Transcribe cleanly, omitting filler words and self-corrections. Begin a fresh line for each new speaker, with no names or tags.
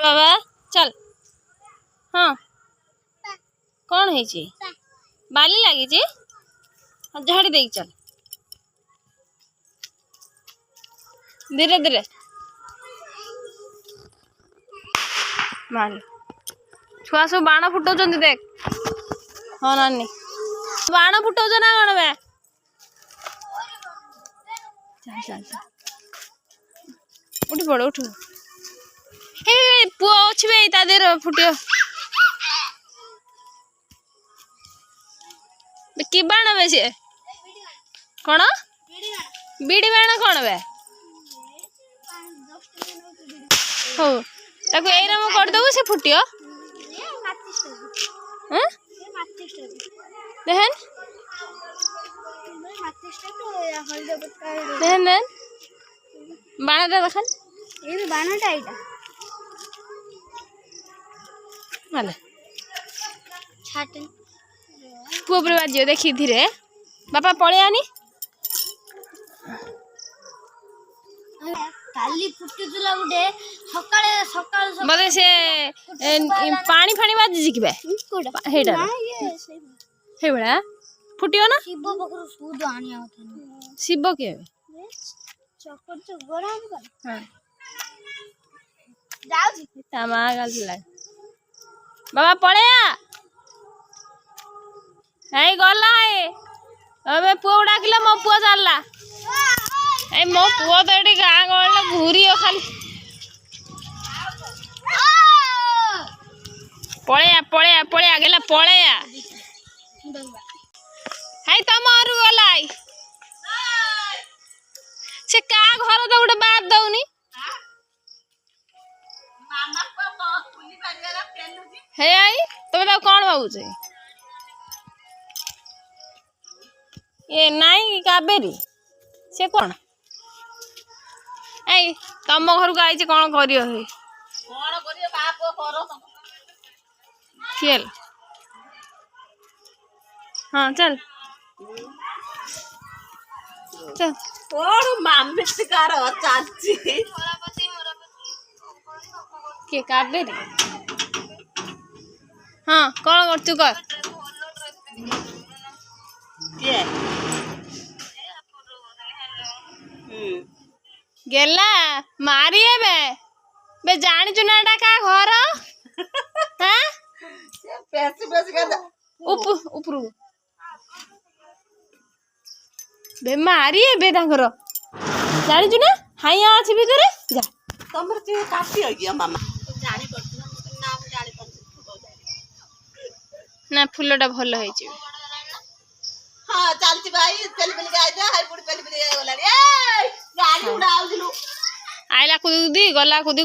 बाबा चल हाँ कौन है बाली लगी झाड़ी दे चल धीरे धीरे मार छुआ सब बाण फुटाऊँ देख हाँ नानी बाण फुटाऊँ ना कौन बे चल चल चल उठ पड़ उठ पुआ अच्छी बे ता देर फुटियो कि बाण बे सी कौन बीड़ी बाण कौन बे हो ताको एरा म कर दबो से फुटियो हैं देहन देहन देहन बाणटा देखन ये बाणटा एटा माले छाटे पुआ पर बाजियो देखी धीरे बापा पळे आनी काली फुटुला गुडे सकाळे सकाळ मते से पानी फानी बाजी कि बे हेडा हे बडा फुटियो ना शिव बकरो सूद आनी आवत शिव के चक्कर से गोरा कर हां जाऊ जी तमा गल बाबा पळे आ ए गला ए अबे पुआ डाकिला मो पुआ चालला ए मो पुआ तो एटी गाँ गला घूरियो खाली पळे आ गेला पळे आ हाय तमरु गलाई से का घर तो उडे बात दउनी मामा को पुली बागरा पेनुजी हे आई तमे तो कोन बाबू छे ये नाई काबेरी से कौन ए तम घर को आई कौन करियो हे कौन करियो बाप करो खेल हाँ चल चल और मामितकार चाची के काबेरी हाँ कौन कर तू कर ये गेला मारी बे जानी चुनाटा का घर हां पैसे पैसे कर ऊपर बे मारी बे तांकर जानी चुना हाइया अछि भीतर जा तमर जे काटी हो गया मामा जानी पड़त नाम जानी पड़त ना फूलटा भल होई छी हाँ चलती भाई चल मिल गया जा हाय पुड़ी पहले मिल गया ए गाड़ी उड़ाउ दिलु आइला कुदी गला कुदी